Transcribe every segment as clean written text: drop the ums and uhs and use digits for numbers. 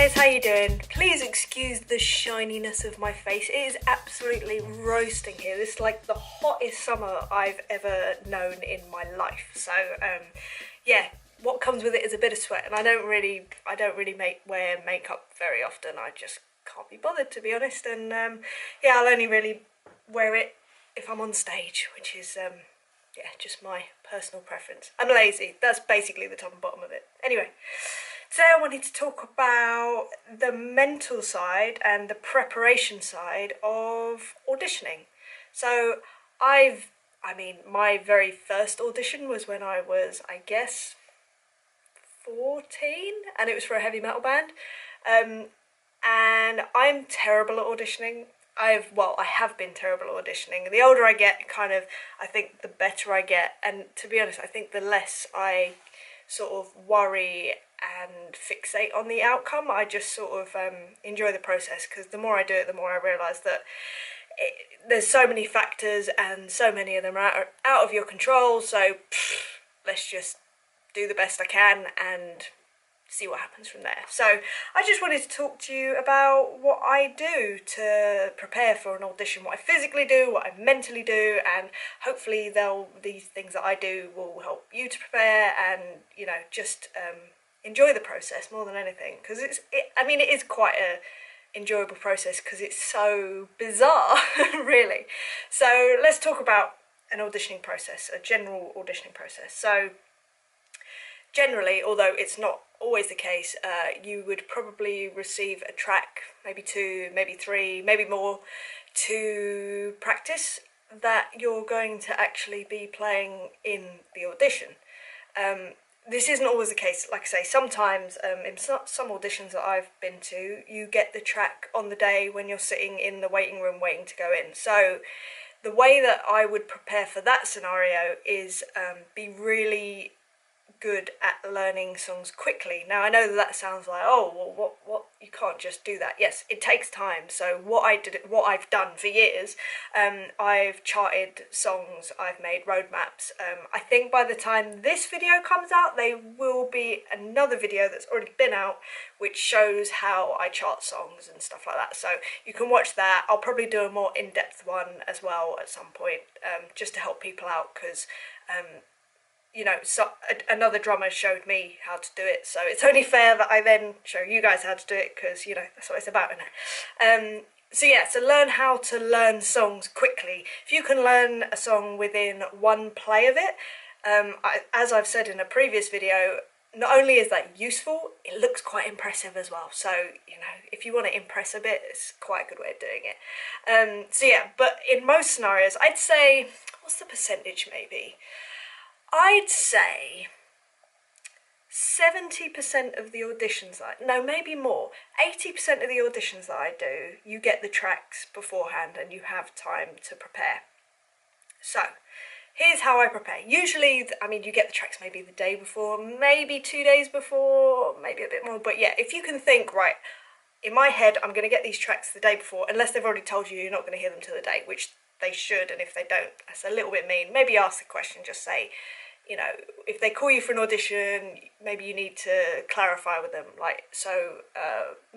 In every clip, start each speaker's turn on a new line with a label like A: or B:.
A: guys, how you doing? Please excuse the shininess of my face. It is absolutely roasting here. This is like the hottest summer I've ever known in my life. So yeah, what comes with it is a bit of sweat, and I don't really wear makeup very often. I just can't be bothered, to be honest. And yeah, I'll only really wear it if I'm on stage, which is yeah, just my personal preference. I'm lazy. That's basically the top and bottom of it. Anyway, today I wanted to talk about the mental side and the preparation side of auditioning. So I mean, my very first audition was when I was, I guess, 14, and it was for a heavy metal band. And I'm terrible at auditioning. I have been terrible at auditioning. The older I get, I think the better I get. And to be honest, I think the less I sort of worry and fixate on the outcome. I just sort of enjoy the process, because the more I do it, the more I realise that there's so many factors and so many of them are out of your control. So let's just do the best I can and see what happens from there. So I just wanted to talk to you about what I do to prepare for an audition, what I physically do, what I mentally do, and hopefully these things that I do will help you to prepare and, you know, just enjoy the process more than anything, because it is quite a enjoyable process because it's so bizarre really. So let's talk about an auditioning process, a general auditioning process. So generally, although it's not always the case, you would probably receive a track, maybe 2, maybe 3, maybe more, to practice that you're going to actually be playing in the audition. This isn't always the case. Like I say, sometimes in some auditions that I've been to, you get the track on the day when you're sitting in the waiting room waiting to go in. So the way that I would prepare for that scenario is be really good at learning songs quickly. Now I know that sounds like, oh well, what you can't just do that. Yes, it takes time. So what I've done for years, I've charted songs, I've made roadmaps. I think by the time this video comes out, there will be another video that's already been out which shows how I chart songs and stuff like that, so you can watch that. I'll probably do a more in-depth one as well at some point, just to help people out, because you know, another drummer showed me how to do it, so it's only fair that I then show you guys how to do it, because, you know, that's what it's about, isn't it? So yeah, so learn how to learn songs quickly. If you can learn a song within one play of it, as I've said in a previous video, not only is that useful, it looks quite impressive as well. So, you know, if you want to impress a bit, it's quite a good way of doing it. So yeah, but in most scenarios, I'd say, what's the percentage maybe? I'd say 70% of the auditions maybe more, 80% of the auditions that I do, you get the tracks beforehand and you have time to prepare. So here's how I prepare. Usually, I mean, you get the tracks maybe the day before, maybe 2 days before, maybe a bit more. But yeah, if you can think, right, in my head, I'm going to get these tracks the day before, unless they've already told you you're not going to hear them till the day, which they should. And if they don't, that's a little bit mean. Maybe ask the question, just say, you know, if they call you for an audition, maybe you need to clarify with them, like, so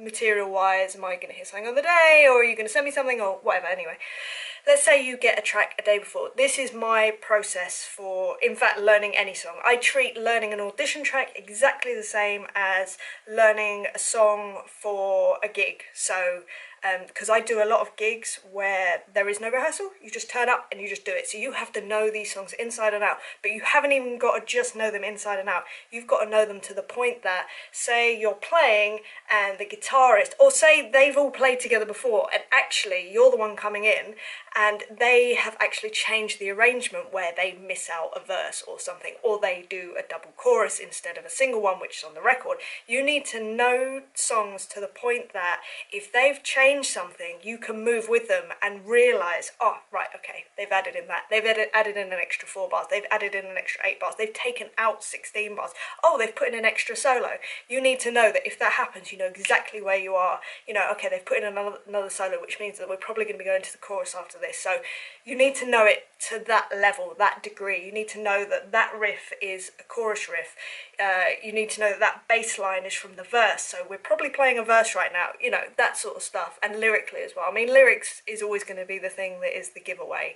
A: material-wise, am I going to hear something on the day, or are you going to send me something, or whatever. Anyway, let's say you get a track a day before. This is my process for, in fact, learning any song. I treat learning an audition track exactly the same as learning a song for a gig. So because I do a lot of gigs where there is no rehearsal, you just turn up and you just do it. So you have to know these songs inside and out, but you haven't even got to just know them inside and out. You've got to know them to the point that, say you're playing and the guitarist, or say they've all played together before and actually you're the one coming in and they have actually changed the arrangement where they miss out a verse or something, or they do a double chorus instead of a single one, which is on the record. You need to know songs to the point that if they've changed something, you can move with them and realise, oh, right, okay, they've added in that. They've added in an extra 4 bars. They've added in an extra 8 bars. They've taken out 16 bars. Oh, they've put in an extra solo. You need to know that if that happens, you know exactly where you are. You know, okay, they've put in another solo, which means that we're probably going to be going to the chorus after this. So you need to know it to that level, that degree. You need to know that that riff is a chorus riff. You need to know that that bass line is from the verse. So we're probably playing a verse right now, you know, that sort of stuff. And lyrically as well. I mean, lyrics is always going to be the thing that is the giveaway,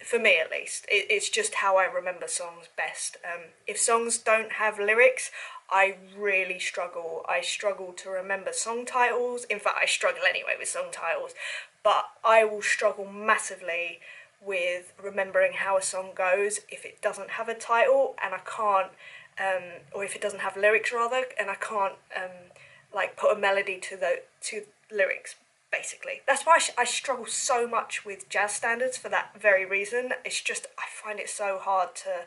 A: for me at least. It's just how I remember songs best. If songs don't have lyrics, I really struggle. I struggle to remember song titles. In fact, I struggle anyway with song titles. But I will struggle massively with remembering how a song goes if it doesn't have a title and I can't, or if it doesn't have lyrics rather, and I can't like put a melody to the lyrics. Basically, that's why I struggle so much with jazz standards for that very reason. It's just I find it so hard to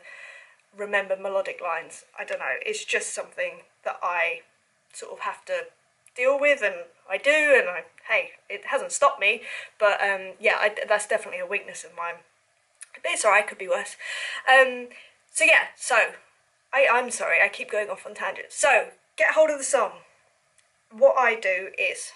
A: remember melodic lines. I don't know, it's just something that I sort of have to deal with, and I do, and hey, it hasn't stopped me, but yeah, that's definitely a weakness of mine. But it's alright, could be worse. So yeah, I'm sorry, I keep going off on tangents. So, get hold of the song. What I do is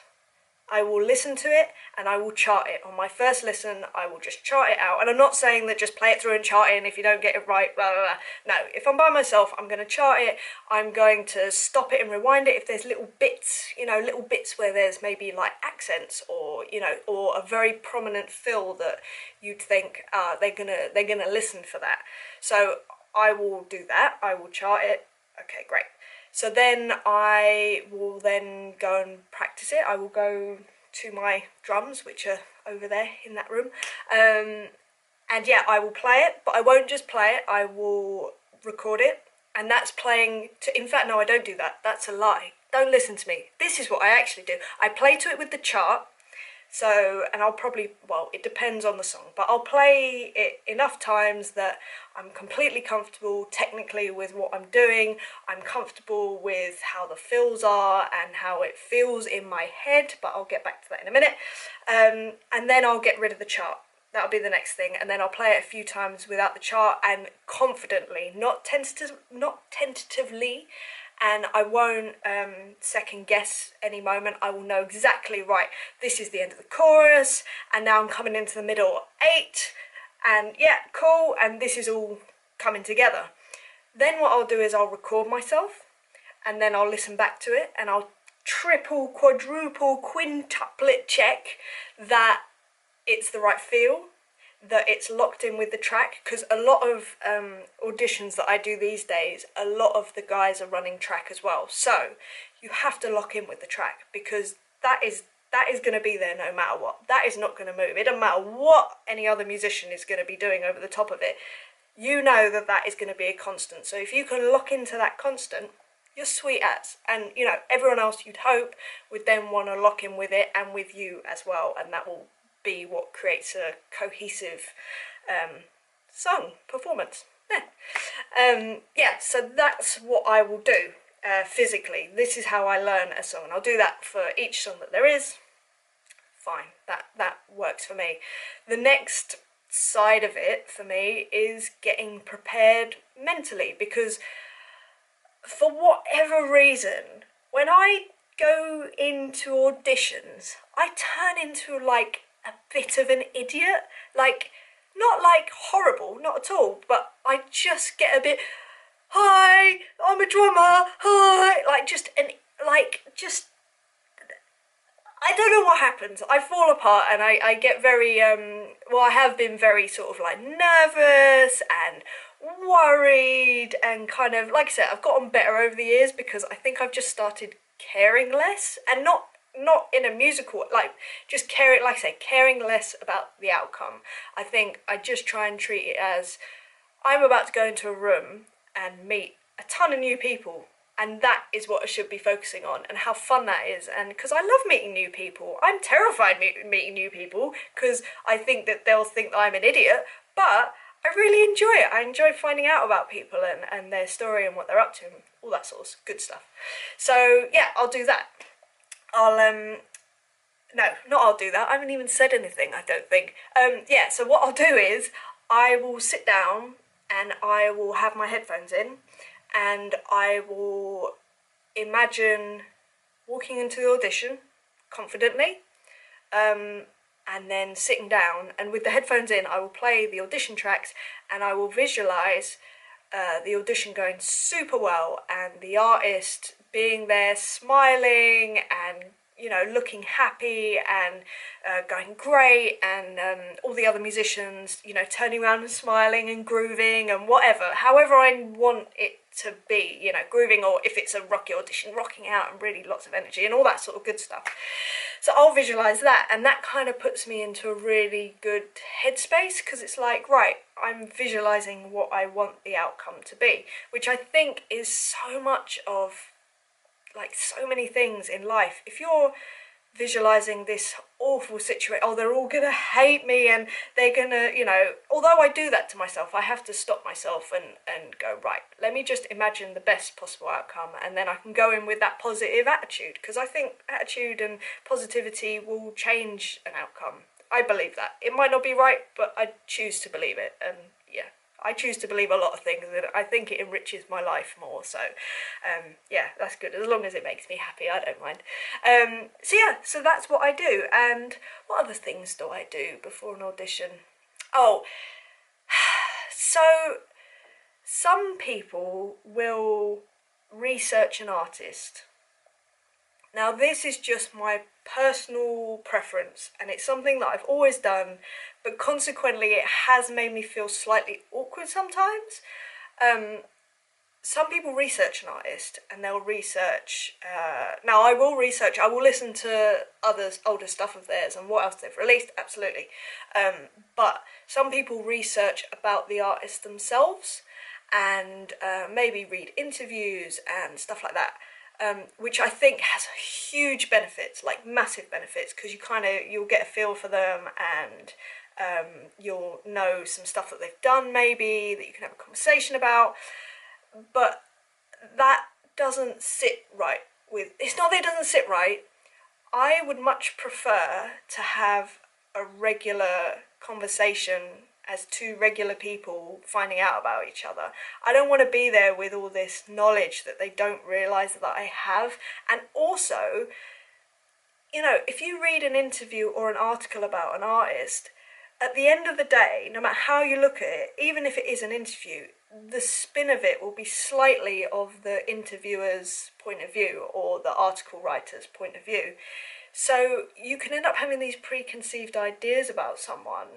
A: I will listen to it and I will chart it. On my first listen, I will just chart it out. And I'm not saying that just play it through and chart it, and if you don't get it right, blah, blah, blah. No, if I'm by myself, I'm going to chart it. I'm going to stop it and rewind it if there's little bits, you know, little bits where there's maybe like accents or, you know, or a very prominent fill that you'd think they're gonna listen for that. So I will do that. I will chart it. Okay, great. So then I will then go and practice it. I will go to my drums, which are over there in that room. And yeah, I will play it, but I won't just play it, I will record it. And that's playing to, in fact, no, I don't do that. That's a lie. Don't listen to me. This is what I actually do. I play to it with the chart. So, and I'll probably, well, it depends on the song, but I'll play it enough times that I'm completely comfortable technically with what I'm doing. I'm comfortable with how the fills are and how it feels in my head, but I'll get back to that in a minute. And then I'll get rid of the chart. That'll be the next thing, and then I'll play it a few times without the chart and confidently, not tentatively, and I won't second guess any moment. I will know exactly, right, this is the end of the chorus, and now I'm coming into the middle 8, and yeah, cool, and this is all coming together. Then what I'll do is I'll record myself, and then I'll listen back to it, and I'll triple, quadruple, quintuplet check that it's the right feel, that it's locked in with the track, because a lot of auditions that I do these days, a lot of the guys are running track as well. So you have to lock in with the track, because that is going to be there no matter what. That is not going to move. It doesn't matter what any other musician is going to be doing over the top of it. You know that that is going to be a constant. So if you can lock into that constant, you're sweet as. And, you know, everyone else you'd hope would then want to lock in with it and with you as well. And that will be what creates a cohesive song performance. Yeah, so that's what I will do physically. This is how I learn a song, and I'll do that for each song that there is. Fine, that works for me. The next side of it for me is getting prepared mentally, because for whatever reason, when I go into auditions, I turn into like a bit of an idiot. Like, not like horrible, not at all, but I just get a bit, hi, I'm a drummer, hi, I don't know what happens. I fall apart and I get very, well, I have been very sort of like nervous and worried, and kind of, like I said, I've gotten better over the years because I think I've just started caring less, and not in a musical, like just caring, like I say, caring less about the outcome. I think I just try and treat it as I'm about to go into a room and meet a ton of new people, and that is what I should be focusing on, and how fun that is. And because I love meeting new people, I'm terrified meeting new people because I think that they'll think that I'm an idiot, but I really enjoy it. I enjoy finding out about people and their story and what they're up to and all that sort of good stuff. So yeah, I'll do that. No, not I'll do that. I haven't even said anything, I don't think. Yeah, so what I'll do is I will sit down and I will have my headphones in, and I will imagine walking into the audition confidently, and then sitting down, and with the headphones in I will play the audition tracks, and I will visualise the audition going super well, and the artist being there smiling and, you know, looking happy and going great, and all the other musicians, you know, turning around and smiling and grooving and whatever, however I want it to be, you know, grooving, or if it's a rocky audition, rocking out and really lots of energy and all that sort of good stuff. So I'll visualise that, and that kind of puts me into a really good headspace, because it's like, right, I'm visualising what I want the outcome to be, which I think is so much of, like, so many things in life. If you're visualising this awful situation, oh, they're all gonna hate me and they're gonna, you know, although I do that to myself, I have to stop myself and go, right, let me just imagine the best possible outcome, and then I can go in with that positive attitude, because I think attitude and positivity will change an outcome. I believe that. It might not be right, but I choose to believe it, and yeah, I choose to believe a lot of things, and I think it enriches my life more. So yeah, that's good. As long as it makes me happy, I don't mind. So yeah, so that's what I do. And what other things do I do before an audition? Oh, so some people will research an artist. Now, this is just my personal preference, and it's something that I've always done, but consequently it has made me feel slightly awkward sometimes. Some people research an artist, and they'll research, now I will research, I will listen to others' older stuff of theirs and what else they've released, absolutely. But some people research about the artist themselves, and maybe read interviews and stuff like that. Which I think has huge benefits, like massive benefits, because you'll get a feel for them, and you'll know some stuff that they've done maybe, that you can have a conversation about. But that doesn't sit right with, it's not that it doesn't sit right, I would much prefer to have a regular conversation as two regular people finding out about each other. I don't want to be there with all this knowledge that they don't realise that I have. And also, you know, if you read an interview or an article about an artist, at the end of the day, no matter how you look at it, even if it is an interview, the spin of it will be slightly of the interviewer's point of view or the article writer's point of view. So you can end up having these preconceived ideas about someone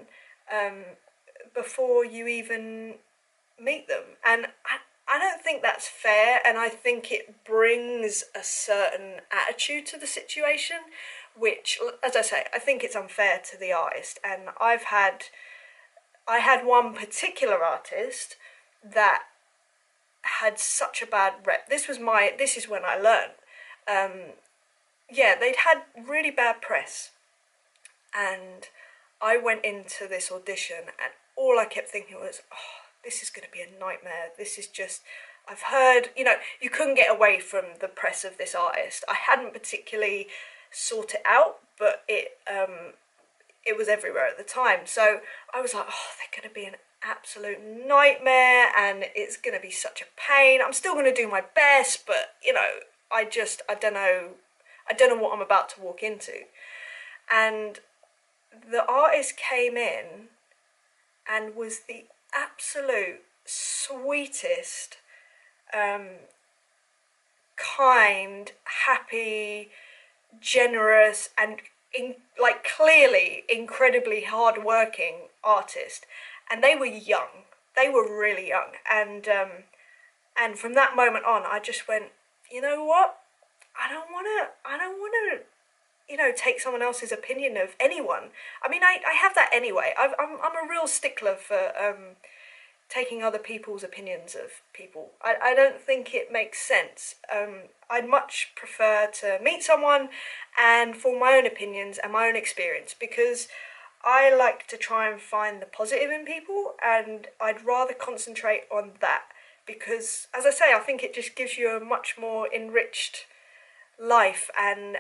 A: before you even meet them. And I don't think that's fair, and I think it brings a certain attitude to the situation, which, as I say, I think it's unfair to the artist. And I had one particular artist that had such a bad rep. This is when I learned. Yeah, they'd had really bad press, and I went into this audition, and all I kept thinking was, oh, this is going to be a nightmare. This is just, I've heard, you know, you couldn't get away from the press of this artist. I hadn't particularly sought it out, but it was everywhere at the time. So I was like, oh, they're going to be an absolute nightmare, and it's going to be such a pain. I'm still going to do my best, but, you know, I don't know what I'm about to walk into. And the artist came in and was the absolute sweetest, kind, happy, generous, and clearly incredibly hard-working artist. And they were young. They were really young. And from that moment on, I just went, you know what? I don't want to, you know, take someone else's opinion of anyone. I mean, I have that anyway. I'm a real stickler for taking other people's opinions of people. I don't think it makes sense. I'd much prefer to meet someone and form my own opinions and my own experience, because I like to try and find the positive in people, and I'd rather concentrate on that, because, as I say, I think it just gives you a much more enriched life and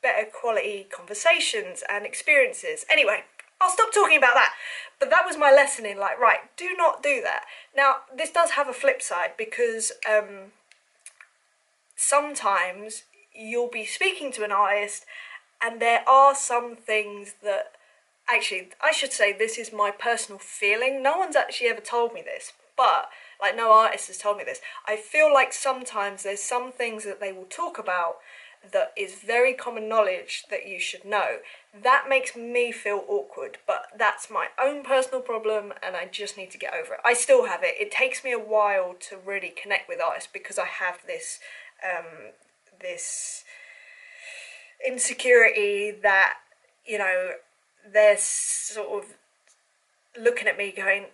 A: better quality conversations and experiences. Anyway, I'll stop talking about that. But that was my lesson in, like, right, do not do that. Now, this does have a flip side, because sometimes you'll be speaking to an artist And there are some things that, actually, I should say this is my personal feeling. No one's actually ever told me this, but like no artist has told me this. I feel like sometimes there's some things that they will talk about that is very common knowledge that you should know. That makes me feel awkward, but that's my own personal problem and I just need to get over it. I still have it. It takes me a while to really connect with artists because I have this this insecurity that, you know, they're sort of looking at me going,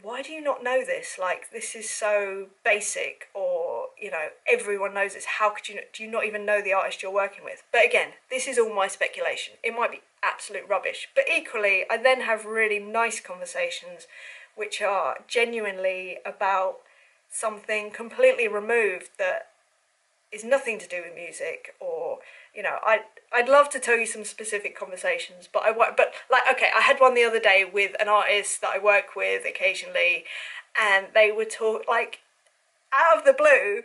A: why do you not know this? Like, this is so basic, or, you know, everyone knows this. How could you, do you not even know the artist you're working with? But again, this is all my speculation. It might be absolute rubbish. But equally, I then have really nice conversations which are genuinely about something completely removed that is nothing to do with music, or, you know, I'd love to tell you some specific conversations, but like, okay, I had one the other day with an artist that I work with occasionally, and they were like, out of the blue,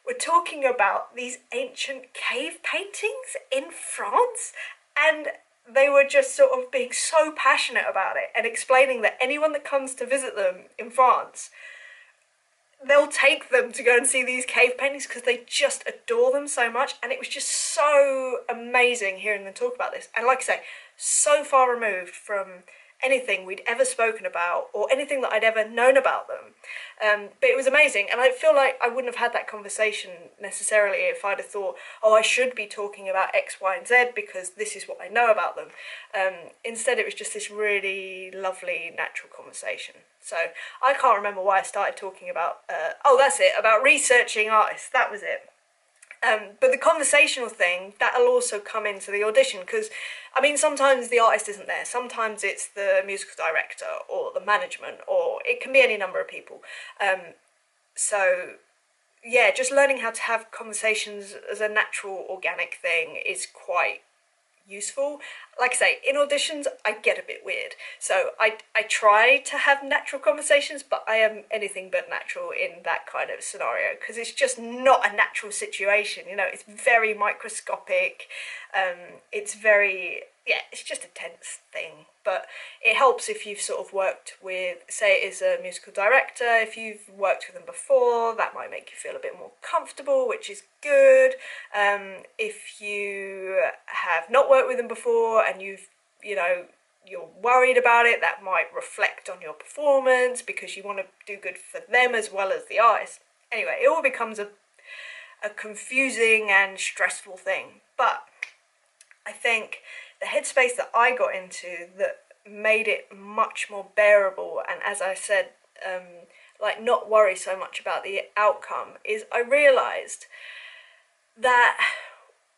A: we're talking about these ancient cave paintings in France, and they were just sort of being so passionate about it and explaining that anyone that comes to visit them in France, they'll take them to go and see these cave paintings because they just adore them so much. And it was just so amazing hearing them talk about this. And like I say, so far removed from anything we'd ever spoken about or anything that I'd ever known about them. But it was amazing. And I feel like I wouldn't have had that conversation necessarily if I'd have thought, oh, I should be talking about X, Y, and Z because this is what I know about them. Instead, it was just this really lovely, natural conversation. So I can't remember why I started talking about, oh, that's it, about researching artists. That was it. But the conversational thing, that'll also come into the audition because, I mean, sometimes the artist isn't there. Sometimes it's the musical director or the management, or it can be any number of people. So, yeah, just learning how to have conversations as a natural, organic thing is quite useful. Like I say, in auditions I get a bit weird, so I try to have natural conversations, but I am anything but natural in that kind of scenario because it's just not a natural situation, you know. It's very microscopic, it's very, yeah, it's just a tense thing. But it helps if you've sort of worked with, say it is a musical director, if you've worked with them before, that might make you feel a bit more comfortable, which is good. If you have not worked with them before and you're worried about it, that might reflect on your performance because you want to do good for them as well as the artist. Anyway, it all becomes a confusing and stressful thing. But I think the headspace that I got into that made it much more bearable, and as I said, like not worry so much about the outcome, is I realised that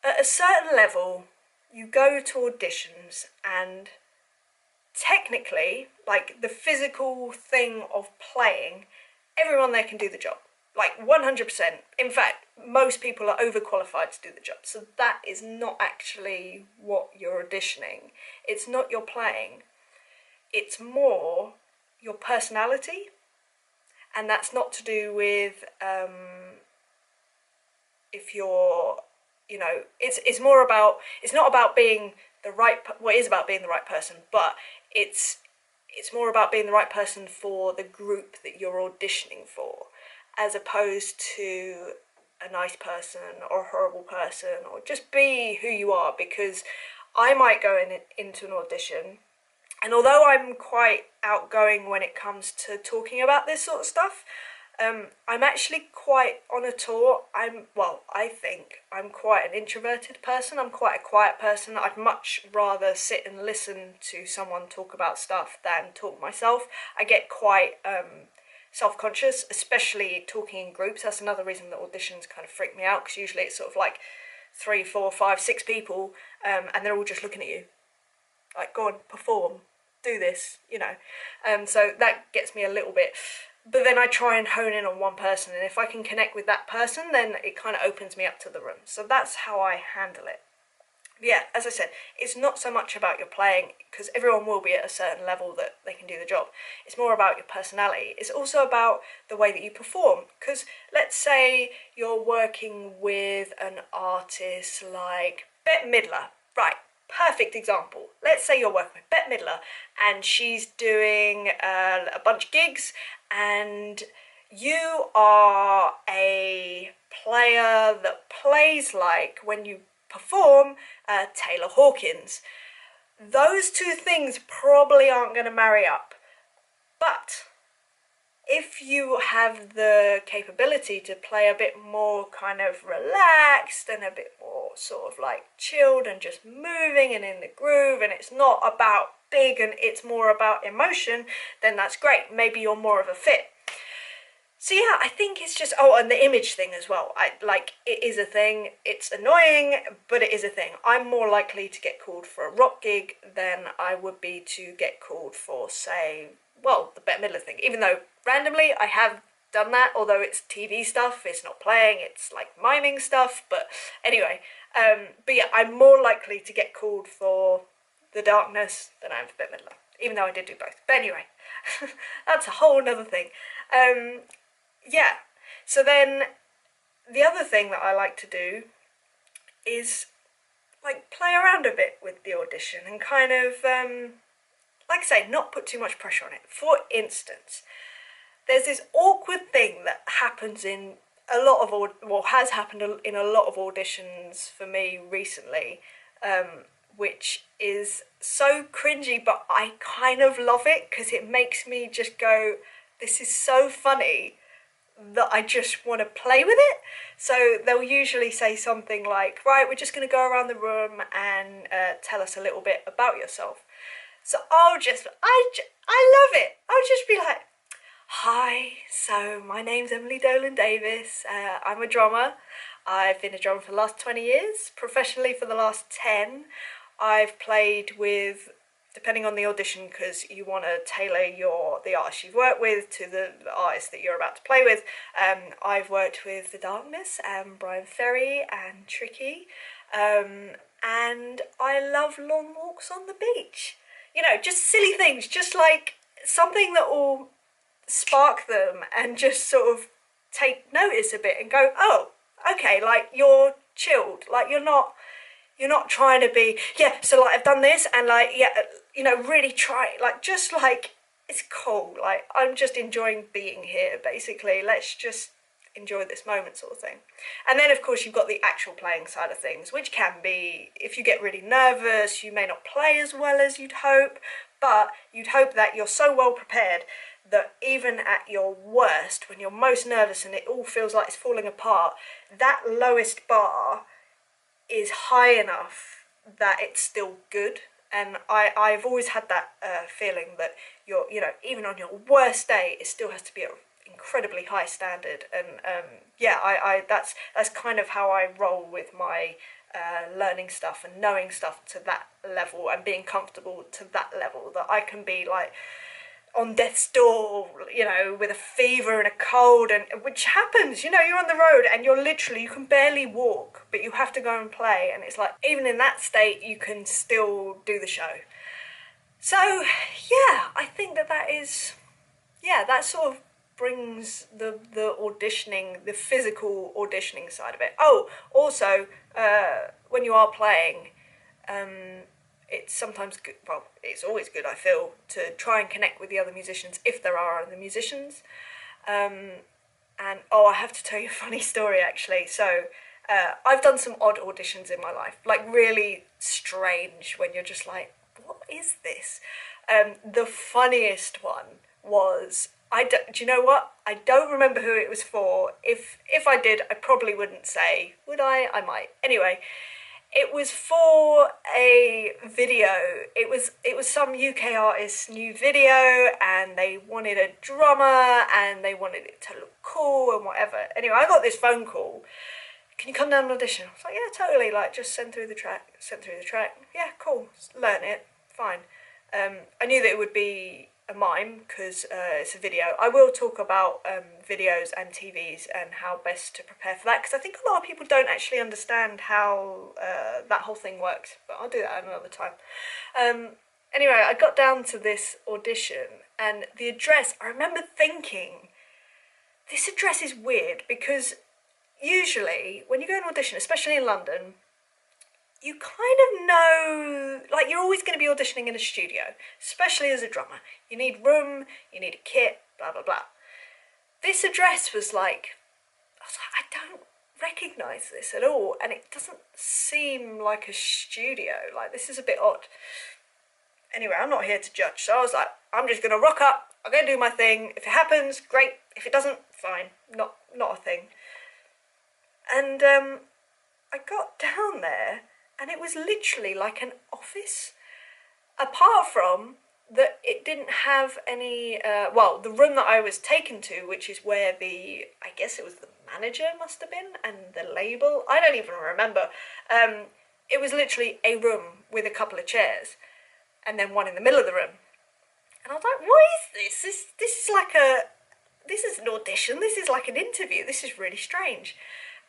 A: at a certain level you go to auditions and technically, like the physical thing of playing, everyone there can do the job. Like 100%. In fact, most people are overqualified to do the job. So that is not actually what you're auditioning. It's not your playing. It's more your personality. And that's not to do with if you're, you know, it's more about, it's not about being the right, well, it is about being the right person, but it's more about being the right person for the group that you're auditioning for, as opposed to a nice person or a horrible person, or just be who you are. Because I might go into an audition, and although I'm quite outgoing when it comes to talking about this sort of stuff, I'm actually quite on a tour. I think I'm quite an introverted person. I'm quite a quiet person. I'd much rather sit and listen to someone talk about stuff than talk myself. I get quite self-conscious, especially talking in groups. That's another reason that auditions kind of freak me out, because usually it's sort of like 3, 4, 5, 6 people, and they're all just looking at you like, go on, perform, do this, you know. So that gets me a little bit, but then I try and hone in on one person, and if I can connect with that person, then it kind of opens me up to the room. So that's how I handle it. Yeah, as I said, it's not so much about your playing, because everyone will be at a certain level that they can do the job. It's more about your personality. It's also about the way that you perform, because let's say you're working with an artist like Bette Midler. Right, perfect example. Let's say you're working with Bette Midler and she's doing a bunch of gigs, and you are a player that plays like, when you perform, Taylor Hawkins. Those two things probably aren't going to marry up. But if you have the capability to play a bit more kind of relaxed and a bit more sort of like chilled and just moving and in the groove, and it's not about big and it's more about emotion, then that's great. Maybe you're more of a fit. So yeah, I think it's just, oh, and the image thing as well. It is a thing. It's annoying, but it is a thing. I'm more likely to get called for a rock gig than I would be to get called for, say, well, the Bette Midler thing. Even though randomly I have done that, although it's TV stuff, it's not playing, it's like miming stuff. But anyway, but yeah, I'm more likely to get called for The Darkness than I am for Bette Midler, even though I did do both. But anyway, that's a whole nother thing. Yeah, so then the other thing that I like to do is like play around a bit with the audition and kind of, like I say, not put too much pressure on it. For instance, there's this awkward thing that happens in a lot of, has happened in a lot of auditions for me recently, which is so cringy, but I kind of love it because it makes me just go, this is so funny that I just want to play with it. So they'll usually say something like, right, we're just going to go around the room and tell us a little bit about yourself. So I love it. I'll just be like, hi, so my name's Emily Dolan Davis. I'm a drummer. I've been a drummer for the last 20 years, professionally for the last 10. I've played with, depending on the audition, because you want to tailor the artist you've worked with to the artist that you're about to play with. I've worked with The Darkness and Brian Ferry and Tricky, and I love long walks on the beach. You know, just silly things, just like something that will spark them and just sort of take notice a bit and go, oh, okay, like you're chilled, like you're not trying to be, yeah, so like I've done this and like, yeah, you know, really try, like, just like, it's cool, like, I'm just enjoying being here, basically, let's just enjoy this moment sort of thing. And then, of course, you've got the actual playing side of things, which can be, if you get really nervous, you may not play as well as you'd hope, but you'd hope that you're so well prepared that even at your worst, when you're most nervous and it all feels like it's falling apart, that lowest bar is high enough that it's still good. And I've always had that feeling that you know, even on your worst day, it still has to be an incredibly high standard. And yeah, that's kind of how I roll with my learning stuff and knowing stuff to that level and being comfortable to that level, that I can be like on death's door, you know, with a fever and a cold, and which happens, you know, you're on the road and you can barely walk, but you have to go and play, and it's like, even in that state, you can still do the show. So, yeah, I think that is, yeah, that sort of brings the auditioning, the physical auditioning side of it. Oh, also, when you are playing, it's sometimes good, well, it's always good, I feel, to try and connect with the other musicians, if there are other musicians. And, oh, I have to tell you a funny story, actually. So, I've done some odd auditions in my life, like really strange, when you're just like, what is this? The funniest one was, do you know what? I don't remember who it was for. If I did, I probably wouldn't say. Would I? I might. Anyway, it was for a video. It was some UK artist's new video, and they wanted a drummer, and they wanted it to look cool and whatever. Anyway, I got this phone call. Can you come down and audition? I was like, yeah, totally. Like, just send through the track. Yeah, cool. Learn it. Fine. I knew that it would be a mime because it's a video. I will talk about videos and TVs and how best to prepare for that, because I think a lot of people don't actually understand how that whole thing works, but I'll do that another time. Anyway, I got down to this audition, and the address, I remember thinking, this address is weird, because usually when you go to an audition, especially in London, you kind of know, like, you're always going to be auditioning in a studio, especially as a drummer. You need room, you need a kit, blah, blah, blah. This address was like, I was like, I don't recognise this at all, and it doesn't seem like a studio. Like, this is a bit odd. Anyway, I'm not here to judge, so I was like, I'm just going to rock up, I'm going to do my thing. If it happens, great. If it doesn't, fine. Not a thing. And I got down there, and it was literally like an office, apart from that it didn't have any, well, the room that I was taken to, which is where I guess it was the manager must have been, and the label, I don't even remember. It was literally a room with a couple of chairs, and then one in the middle of the room. And I was like, what is this? This is like this is an audition, this is like an interview, this is really strange.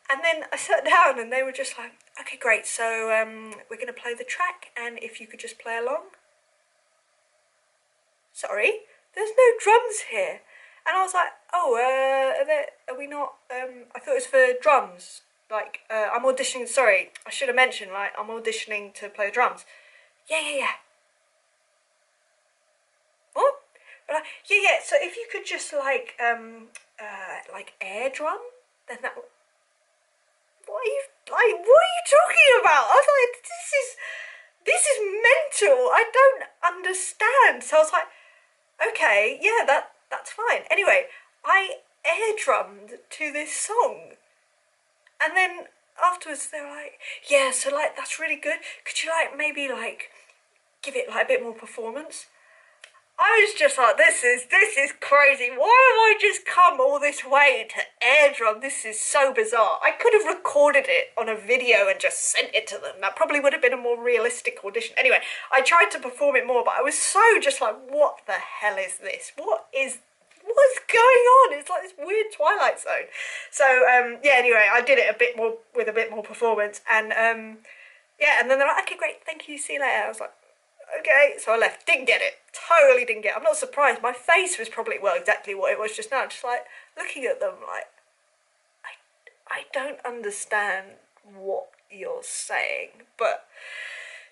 A: And then I sat down and they were just like, okay, great, so we're going to play the track, and if you could just play along. Sorry, there's no drums here. And I was like, oh, are we not, I thought it was for drums. Like, I'm auditioning, sorry, I should have mentioned, like, I'm auditioning to play the drums. Yeah. What? Yeah, so if you could just, like air drum, then that would... What are you talking about? I was like, this is mental. I don't understand. So I was like, okay, yeah, that's fine. Anyway, I air drummed to this song, and then afterwards they were like, yeah, so like that's really good. Could you like maybe like give it like a bit more performance? I was just like, this is crazy. Why have I just come all this way to air drum? This is so bizarre. I could have recorded it on a video and just sent it to them. That probably would have been a more realistic audition. Anyway, I tried to perform it more, but I was so just like, what the hell is this? What's going on? It's like this weird Twilight Zone. So, yeah, anyway, I did it with a bit more performance. And, yeah, and then they're like, okay, great, thank you, see you later. I was like, okay, so I left. Didn't get it. Totally didn't get it. I'm not surprised. My face was probably, well, exactly what it was just now. Just like looking at them like, I don't understand what you're saying. But,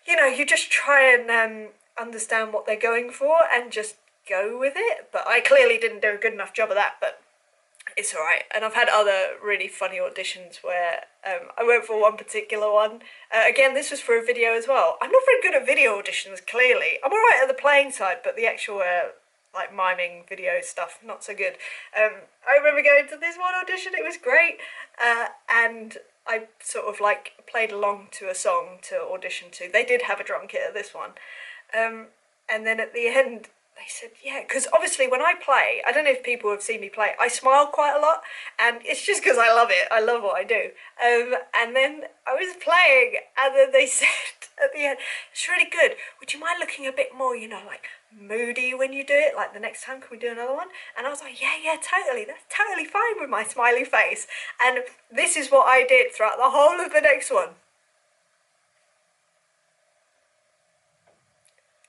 A: you know, you just try and understand what they're going for and just go with it. But I clearly didn't do a good enough job of that, but it's alright. And I've had other really funny auditions where I went for one particular one. Again, this was for a video as well. I'm not very good at video auditions, clearly. I'm alright at the playing side, but the actual like miming video stuff, not so good. I remember going to this one audition, it was great. And I sort of like played along to a song to audition to. They did have a drum kit at this one. And then at the end, they said, yeah, because obviously when I play, I don't know if people have seen me play, I smile quite a lot, and it's just because I love it. I love what I do. And then I was playing, and then they said at the end, it's really good. Would you mind looking a bit more, you know, like moody when you do it? Like the next time, can we do another one? And I was like, yeah, totally. That's totally fine with my smiley face. And this is what I did throughout the whole of the next one.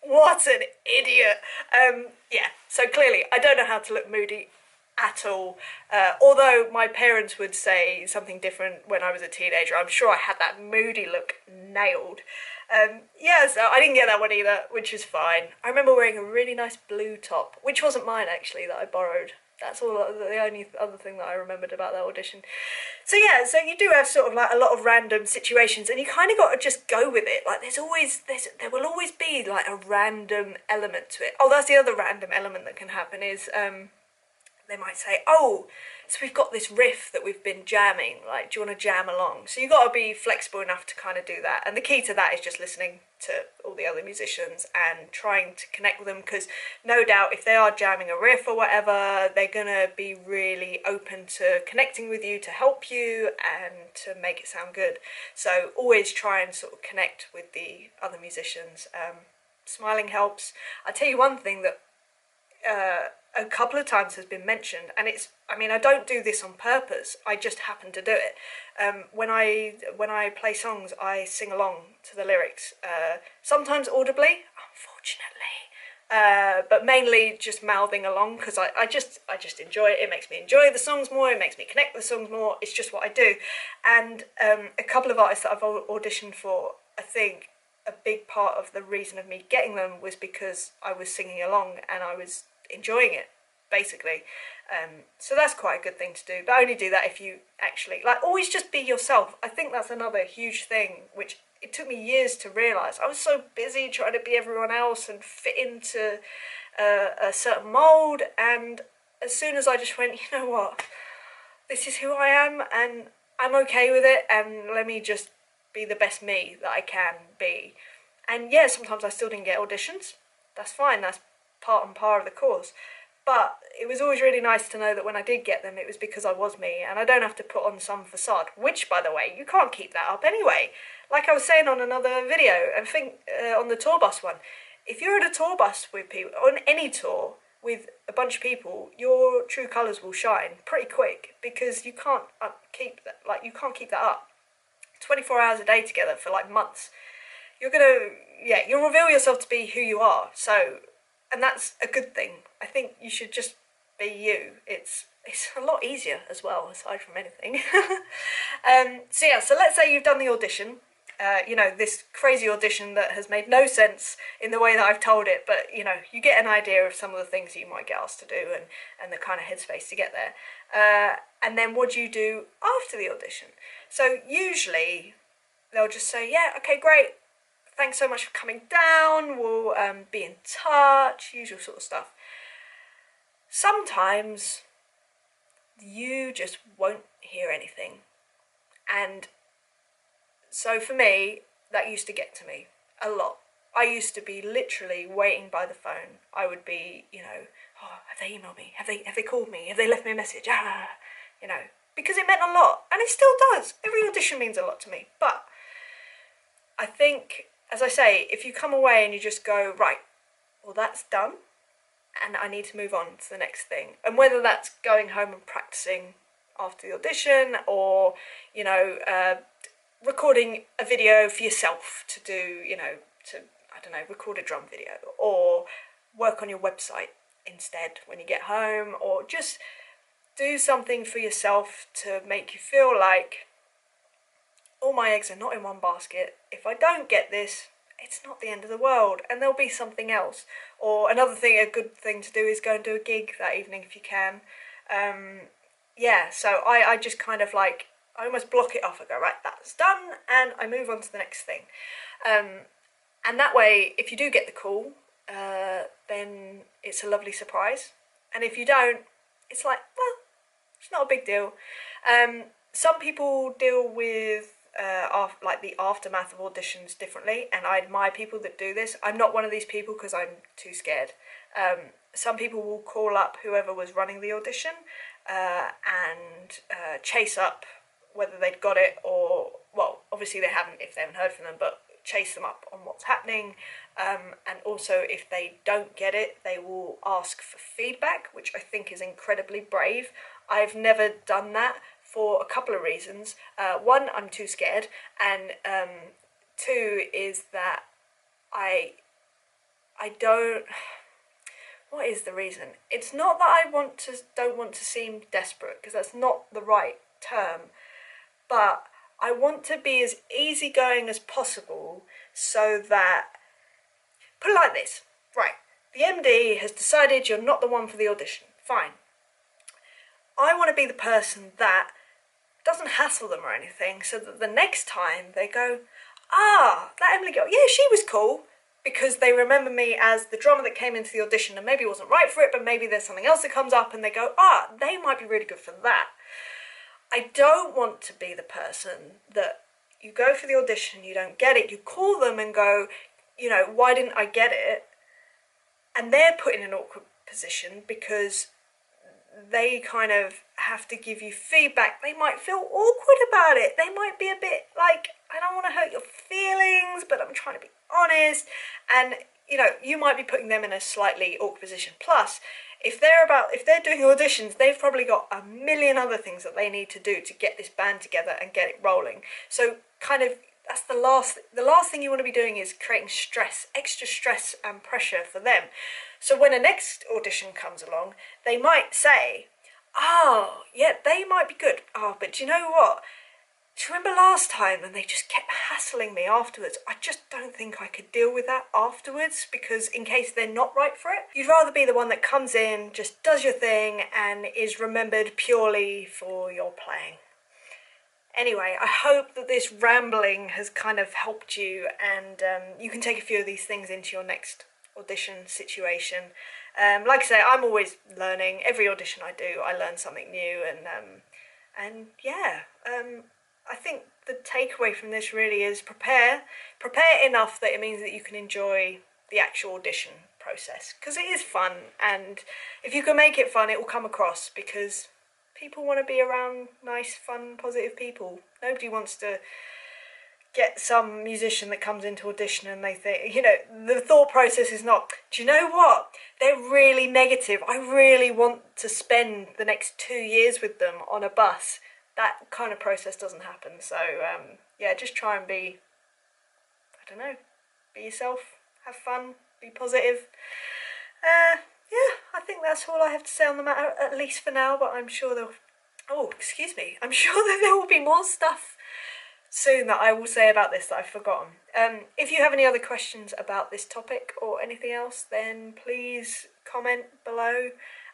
A: What an idiot. Yeah, so clearly I don't know how to look moody at all. Although my parents would say something different when I was a teenager. I'm sure I had that moody look nailed. Yeah, so I didn't get that one either, which is fine. I remember wearing a really nice blue top, which wasn't mine actually, that I borrowed. That's all the only other thing that I remembered about that audition. So yeah, so you do have sort of like a lot of random situations, and you kind of got to just go with it. Like there will always be like a random element to it. Oh, that's the other random element that can happen is they might say, oh, so we've got this riff that we've been jamming, like, do you want to jam along? So you've got to be flexible enough to kind of do that. And the key to that is just listening to all the other musicians and trying to connect with them, because no doubt if they are jamming a riff or whatever, they're going to be really open to connecting with you to help you and to make it sound good. So always try and sort of connect with the other musicians. Smiling helps. I'll tell you one thing that a couple of times has been mentioned, and it's, I mean, I don't do this on purpose, I just happen to do it. When I play songs, I sing along to the lyrics, sometimes audibly, unfortunately, but mainly just mouthing along, because I just enjoy it. It makes me enjoy the songs more, it makes me connect with the songs more, it's just what I do. And a couple of artists that I've auditioned for, I think a big part of the reason of me getting them was because I was singing along and I was enjoying it, basically. So that's quite a good thing to do, but only do that if you actually, like, always just be yourself. I think that's another huge thing, which it took me years to realise. I was so busy trying to be everyone else and fit into a certain mould, and as soon as I just went, you know what, this is who I am and I'm okay with it, and let me just be the best me that I can be. And yeah, sometimes I still didn't get auditions. That's fine, that's part and par of the course. But it was always really nice to know that when I did get them, it was because I was me, and I don't have to put on some facade, which, by the way, you can't keep that up anyway. Like I was saying on another video, I think on the tour bus one, if you're at a tour bus with people, on any tour with a bunch of people, your true colours will shine pretty quick, because you can't keep that, like, you can't keep that up 24 hours a day together for like months. You'll reveal yourself to be who you are. So, and that's a good thing. I think you should just be you. It's a lot easier as well, aside from anything. So let's say you've done the audition. This crazy audition that has made no sense in the way that I've told it, but you get an idea of some of the things you might get asked to do, and the kind of headspace to get there. And then what do you do after the audition? So usually they'll just say, yeah, okay, great, thanks so much for coming down, we'll be in touch, usual sort of stuff. Sometimes you just won't hear anything, and so for me, that used to get to me a lot. I used to be literally waiting by the phone. I would be, oh, have they emailed me? Have they called me? Have they left me a message? Because it meant a lot, and it still does. Every audition means a lot to me. But I think, as I say, if you come away and you just go, right, well, that's done, and I need to move on to the next thing. And whether that's going home and practicing after the audition, or, recording a video for yourself to do, record a drum video, or work on your website instead when you get home, or just do something for yourself to make you feel like all my eggs are not in one basket. If I don't get this, it's not the end of the world, and there'll be something else. Or another thing, a good thing to do is go and do a gig that evening if you can. So I just kind of like, I almost block it off. I go, right, that's done, and I move on to the next thing. And that way, if you do get the call, then it's a lovely surprise. And if you don't, it's like, well, it's not a big deal. Some people deal with the aftermath of auditions differently, and I admire people that do this. I'm not one of these people because I'm too scared. Some people will call up whoever was running the audition and chase up whether they'd got it, or, well, obviously they haven't if they haven't heard from them, but chase them up on what's happening. And also, if they don't get it, they will ask for feedback, which I think is incredibly brave. I've never done that for a couple of reasons. One, I'm too scared, and two is that I don't. What is the reason? It's not that I don't want to seem desperate, because that's not the right term, but I want to be as easygoing as possible, so that, put it like this, right, the MD has decided you're not the one for the audition, fine. I want to be the person that doesn't hassle them or anything, so that the next time they go, that Emily girl, yeah, she was cool, because they remember me as the drummer that came into the audition and maybe wasn't right for it, but maybe there's something else that comes up and they go, they might be really good for that. I don't want to be the person that you go for the audition, you don't get it, you call them and go, why didn't I get it? And they're put in an awkward position because they kind of have to give you feedback. They might feel awkward about it. They might be a bit like, I don't want to hurt your feelings, but I'm trying to be honest. And, you might be putting them in a slightly awkward position. Plus, if they're doing auditions, they've probably got a million other things that they need to do to get this band together and get it rolling. So kind of, that's the last thing you want to be doing, is creating extra stress and pressure for them. So when a next audition comes along, they might say, yeah, they might be good. But do you know what? do you remember last time? And they just kept hassling me afterwards. I just don't think I could deal with that afterwards, because in case they're not right for it, you'd rather be the one that comes in, just does your thing, and is remembered purely for your playing. Anyway, I hope that this rambling has kind of helped you, and you can take a few of these things into your next audition situation. Like I say, I'm always learning. Every audition I do, I learn something new, and yeah, I think the takeaway from this really is prepare enough that it means that you can enjoy the actual audition process, because it is fun, and if you can make it fun, it will come across, because people want to be around nice, fun, positive people. Nobody wants to get some musician that comes into audition and they think, you know, the thought process is not, do you know what? They're really negative. I really want to spend the next 2 years with them on a bus. That kind of process doesn't happen. So, yeah, just try and be, I don't know, be yourself, have fun, be positive. Yeah, I think that's all I have to say on the matter, at least for now, but I'm sure I'm sure that there will be more stuff soon that I will say about this that I've forgotten. If you have any other questions about this topic or anything else, then please comment below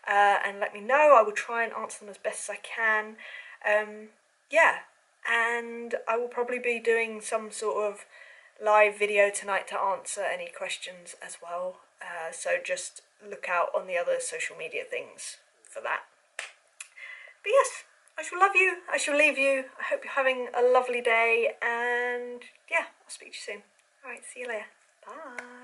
A: and let me know. I will try and answer them as best as I can. Yeah, and I will probably be doing some sort of live video tonight to answer any questions as well. So just look out on the other social media things for that. But yes, I shall love you, I shall leave you. I hope you're having a lovely day, and yeah, I'll speak to you soon. Alright, see you later. Bye.